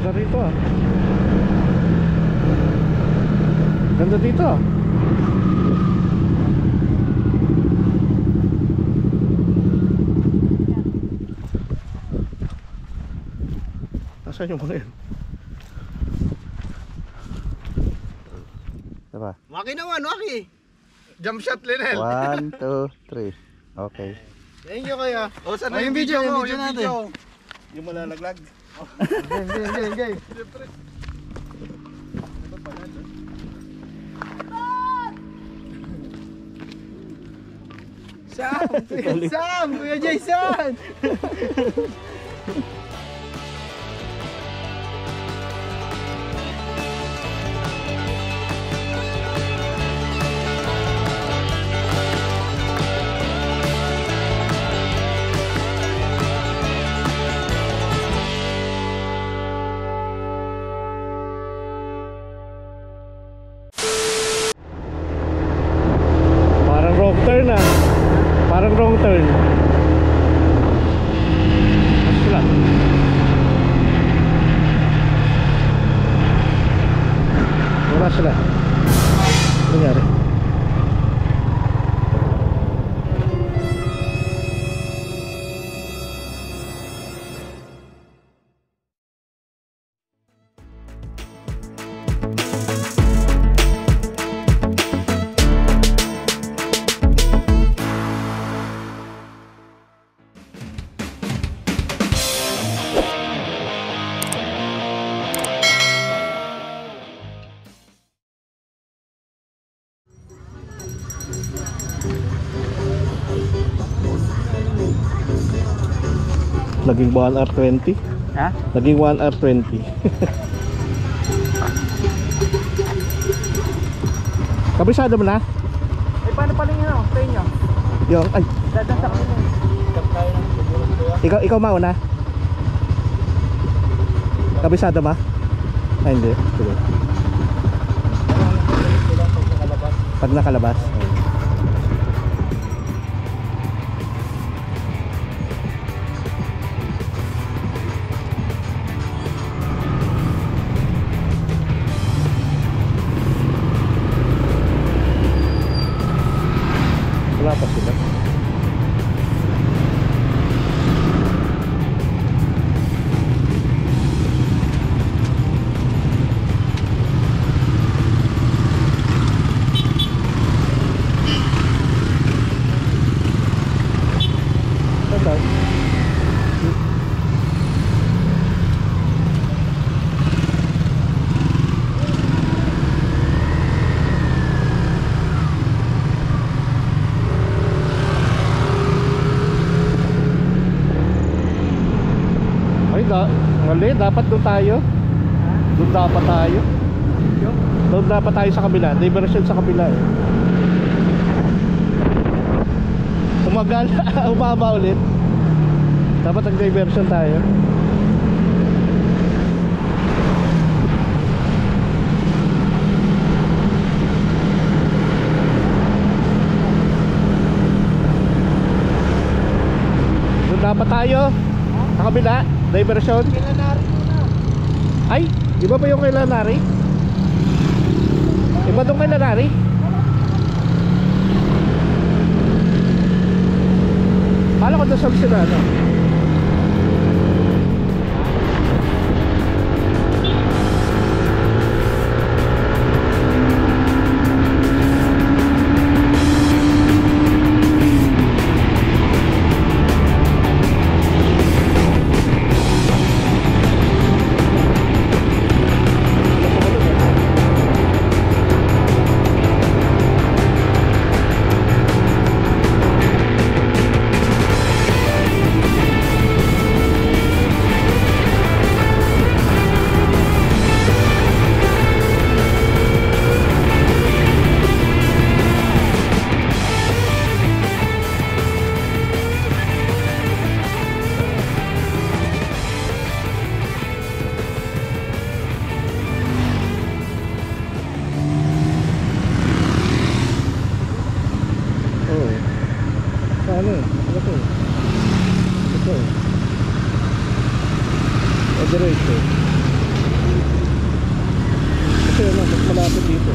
Ganda rito ah. Ganda dito ah. Nasaan yung mga yan? Diba? Maki naman, Maki. Jump shot, Lionel. 1, 2, 3. Okay. Thank you kaya. O, saan na yung video mo? Yung video. Yung malalaglag. Game. Sam! Kuya Jason! Parang wrong turn ah. Parang wrong turn. Wala. Wala sila. Ano nangyari? Naging 1R20. Ha? Naging 1R20. Kabisado mo na? Eh, paano pala yun ako? Tayo nyo? Yung, ay, Dadang sa kanila. ikaw mauna. Kabisado ma? Ay, hindi. Sige. Pag nakalabas. Wala pa sila. Mali, dapat doon tayo. Doon dapat tayo. Doon dapat tayo sa kabila. Diversion sa kabila eh. Umagal, umaba ulit. Dapat nag-diversion tayo. Doon dapat tayo. Sa kabila, diversion. Ay, iba ba yung kay Lanari? Iba doon kay Lanari? Kala ko doon sa Lucinano. Ano? Ito. Ito. Diretso. ano, mas malapit dito.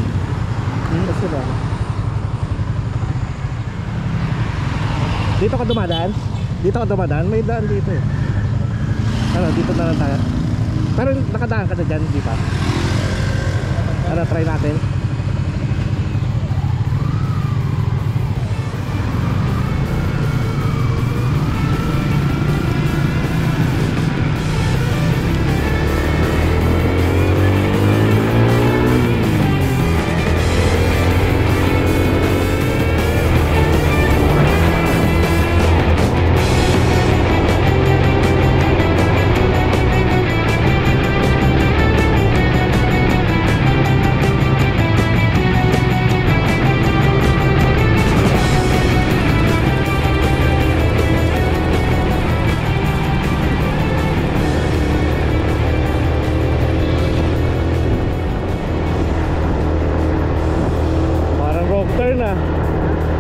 Kasi lang. Dito ka dumadaan? Dito ka dumadaan? May daan dito eh. Ano, dito na lang tayo. Pero nakadaan ka na dyan, di ba? Ano, try natin.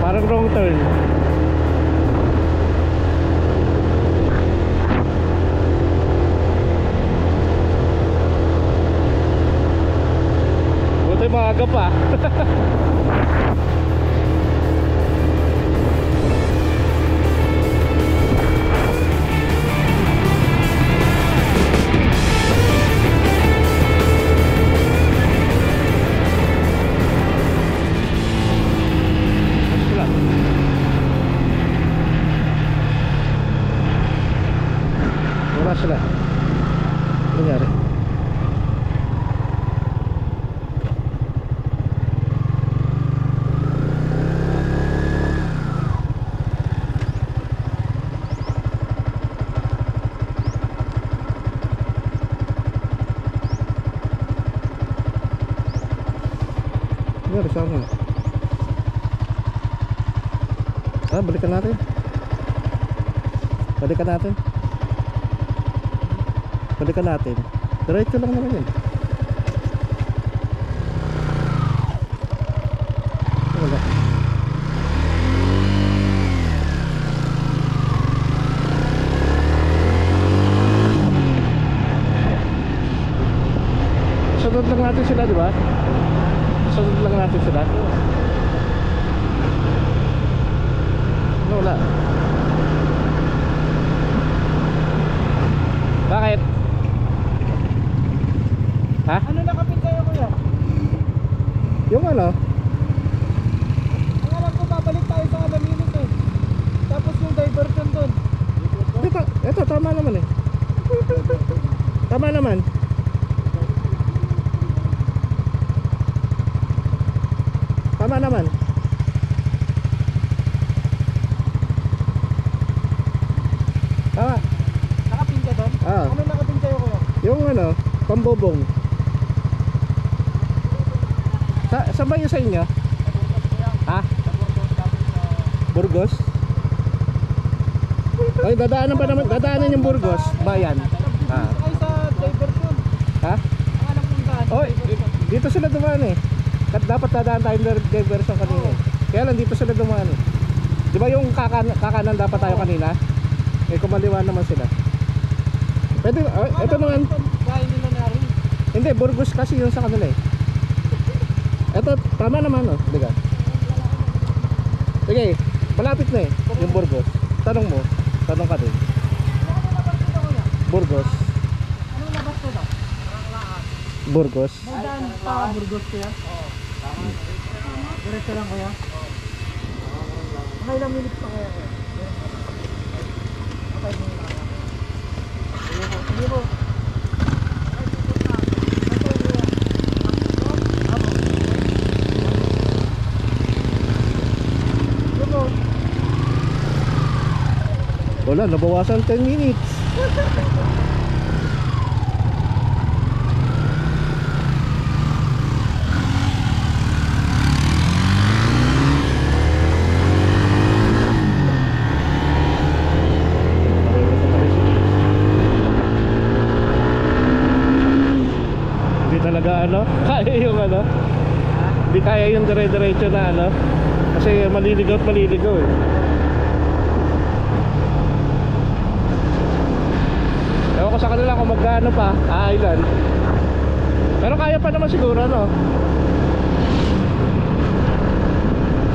Parang wrong turn. Buti maaga pa. Wala sila. Ano nangyari? Ano nangyari sa amin? Balikan natin. Balikan natin. Balikan natin. Diretso lang naman yun. Wala. Sunod lang natin sila, di ba? Sunod lang natin sila. Wala. Bakit? Ha? Ano nakapin kayo kuya? Yung ano? Ang alam ko babalik tayo sa Alaminos eh. Tapos yung diversion doon. Ito tama naman eh. Tama naman. Tama naman. Tama. Nakapin ka doon? Ah. Ano nakapin kayo kuya? Yung ano, pambobong. Saan ba yun sa inyo? Ha? Burgos? Ay, dadaanan pa naman, dadaanan yung Burgos, bayan. Ah. Ay sa diversion. Ha? Ang alam kong daan. Oh, dito sila dumaan eh. Dapat dadaan tayo ng diversion kanina eh. Kaya lang dito sila dumaan eh. Di ba yung kakanan dapat tayo kanina? Eh kumaliwa naman sila. Pwede, ito naman. Bahay nila na rin. Hindi, Burgos kasi yun sa kanila eh. Ito, tama naman oh. Diga. Sige, malapit na eh. Yung Burgos. Tanong mo. Tanong ka din. Ano labas ko kuya? Burgos. Anong labas ko daw? Burgos. May daan pa Burgos kuya? Oo. Diretso lang kuya? Mga ilang minutes pa kaya kuya? Okay, sige po. Wala, nabawasan 10 minutes. Hindi talaga ano, kaya yung ano. Hindi kaya yung dire-diretso na ano. Kasi maliligaw at maliligaw eh. Ewan ko sa kanila kung magkano pa, ilan. Pero kaya pa naman siguro, no?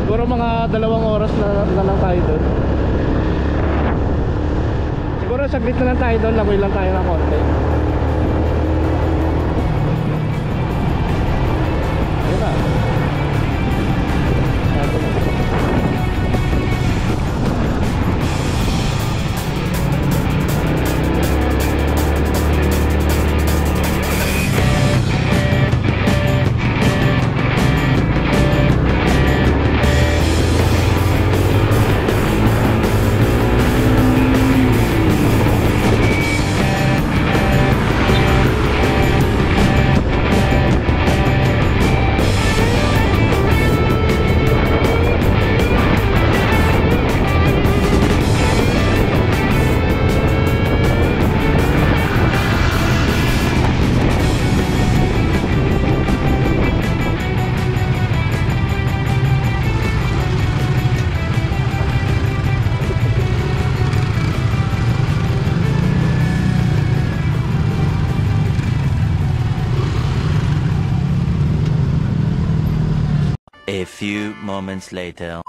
Siguro mga 2 oras na lang tayo doon. Siguro saglit na lang tayo doon, lagoy lang tayo ng konti. Ayun na. A few moments later.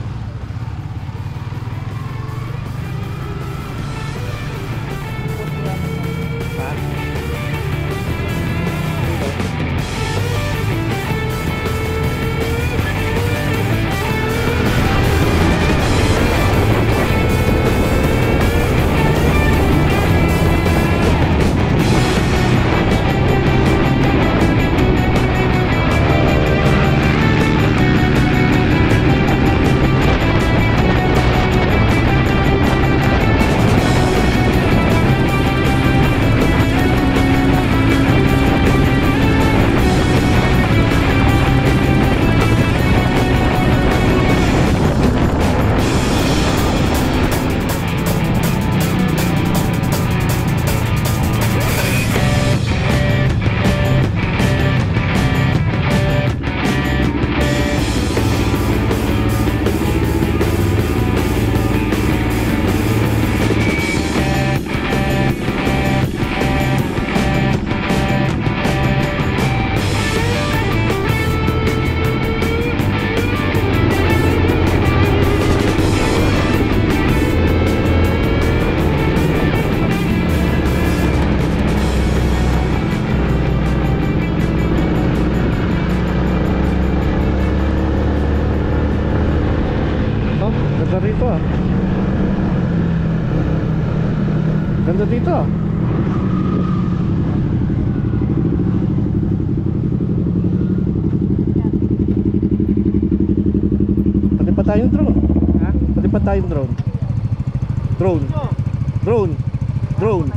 Ganda rito ah. Ganda dito ah. Pati pa tayong drone. Ha? Pati pa tayong drone. Drone. Drone. Drone.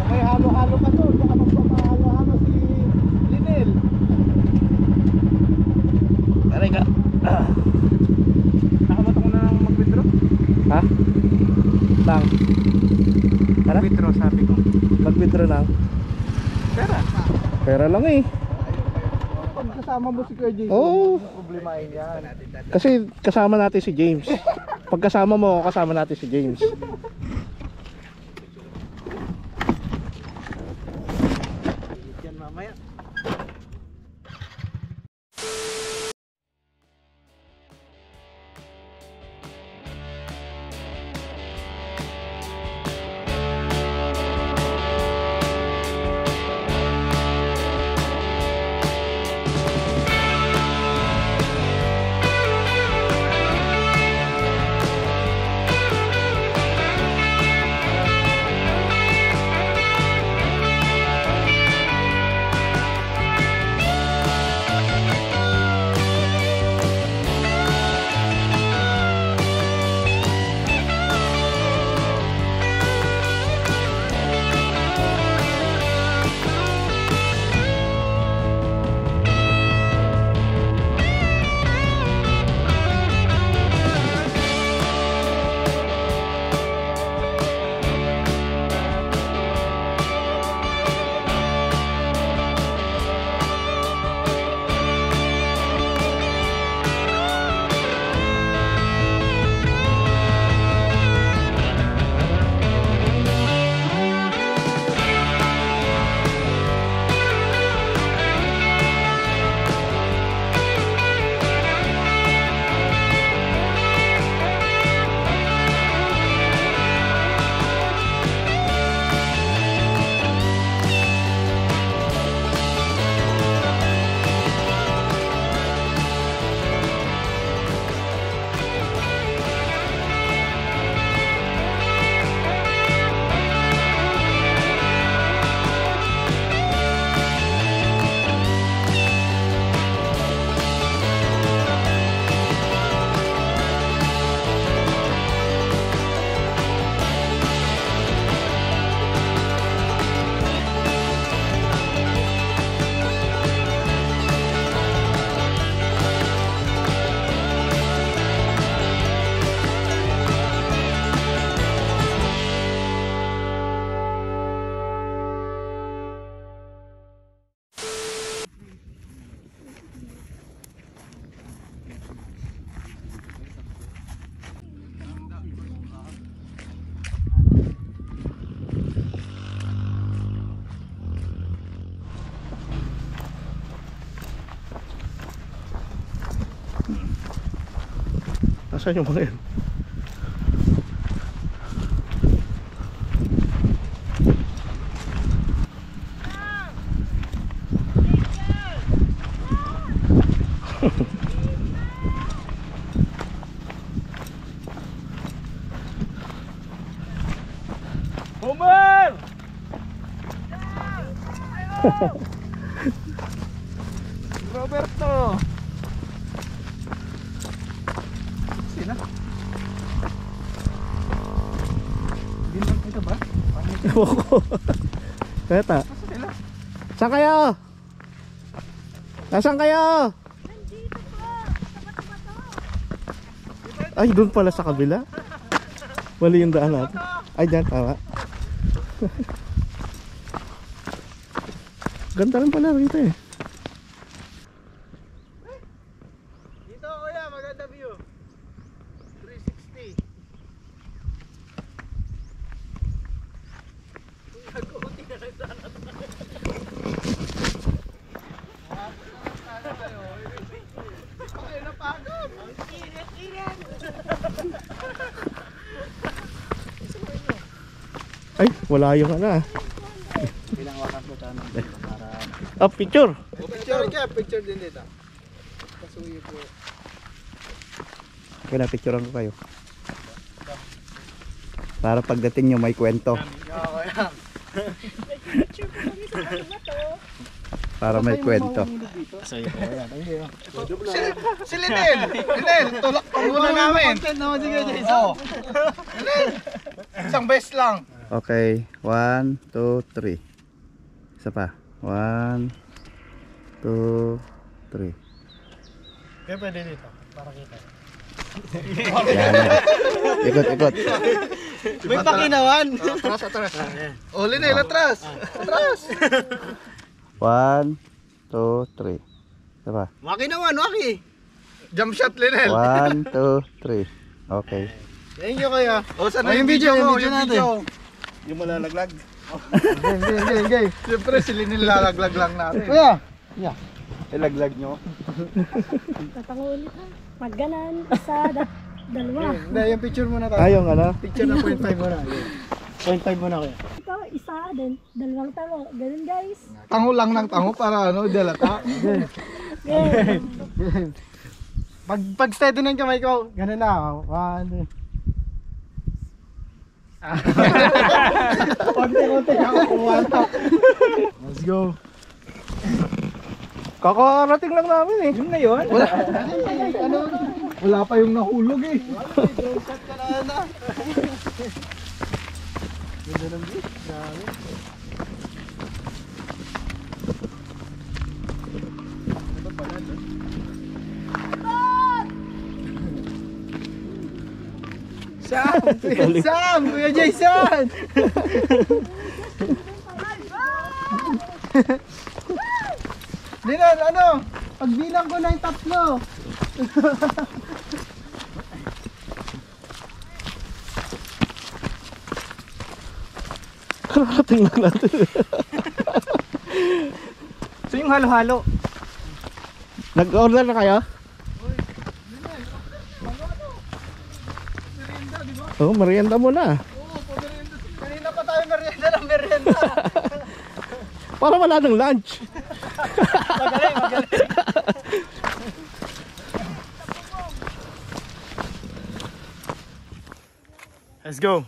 May halo-halo ka doon, baka magpapahalo-halo si Linel. Aray ka. Nakamoto ko na lang mag-withdraw. Ha? Lang. Tara, Withdraw sabi ko. mag-withdraw lang. Pera. Pera lang eh. Pag kasama mo si Kuya Jason, Oo. problemahin yan. Kasi kasama natin si James. Pag kasama mo, kasama natin si James. Yan mamaya. Asan yung mga yun? Homer! Roberto! Sila? Binang ito ba? Ewan ko. Kaya saan kayo? Nasaan kayo? Ay, doon pala sa kabila. Mali yung daan natin. Ay, dyan, tama. Ganda rin pala rito eh. Dito kuya, maganda view. 360. Nag-uunti na lang sana. Ay, napagod. Ang init. Ay, wala yung ano ah. Pinangwakan ko tanong para Ah, picture. picture din dito. Pasuyo po. Kaya na picturean ko kayo. Para pagdating nyo may kwento. Para may kwento. Si Linel! Linel! Tulak pa muna namin! Oo. Linel! Isang best lang. Okay, 1, 2, 3. Isa pa. 1, 2, 3. Kaya pwede dito, para kita. Yan. Ikot. May pakinawan! Atras. Oh, Linel, atras! Atras! 1, 2, 3. Isa pa. Makinawan, Waki! Jump shot, Linel! 1, 2, 3. Okay. Thank you kaya. O, saan na yung video mo? Yung video. Yung malalaglag. Game. Siyempre, sila nilalaglag lang natin. Kuya! Ilaglag nyo. Tatangulit ha. Pagganan, isa, dalawa. Hindi, yung picture muna tayo. Ayong ano? Picture na 0.5 muna. 0.5 muna kuya. Ito, isa, then dalawang tango. Ganun guys. Tango lang ng tango para ano, dalata. Okay. Pag steady ng kamay ko, ganun na. 1, 2. Konti ako kuha na. Let's go. Kakarating lang namin eh. Yun na yun? Wala pa yung nahulog eh. Drone shot ka na. Ganda ng view. Grabe. Ito pala ito. Sam! Kuya Jason! Linan, ano? Pagbilang ko na yung tatlo. Kakarating lang natin. So yung halo-halo. Nag-order na kayo? Oo, merienda muna. Kanina pa tayo merienda. Para wala ng lunch. Magaling. Let's go.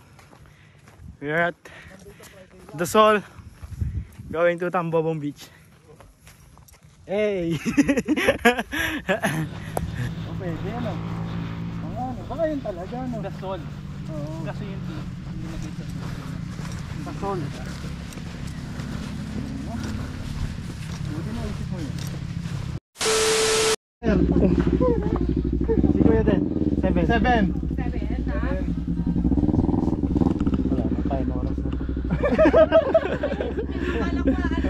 We are at the Sol, going to Tambobong Beach. Hey! Okay, yan o. Baka yun talaga, no? The Sol. Oo. Kasi yun, hindi nakita. The Sol. Buti na isip mo yun. Si Kuya din. 7. Wala na tayo na oras na.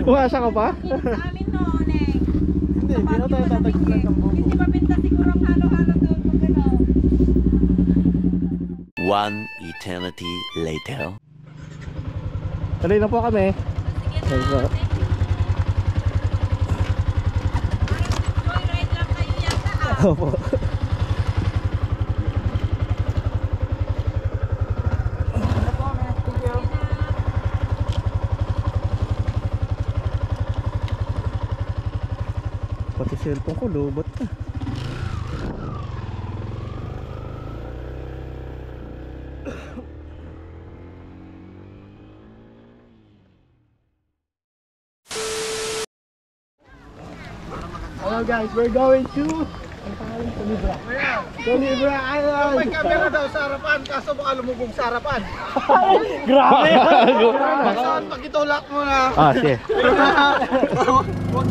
Umasa ka pa? Sa amin no, Neng. Hindi na tayo tatagpuan ng bubo. Hindi pa pinta siguro ang halo-halo doon pag ano. One eternity later. Tuloy na po kami. Sige na. Thank you. Parang joyride lang kayo yata ah. Opo. cellphone ko, lobot ka. Hello guys, we're going to Colibra Island. May camera daw sa harapan, kaso baka lumubog sa harapan. Grabe! Saan pag itulak mo na? Ah, sige. Huwag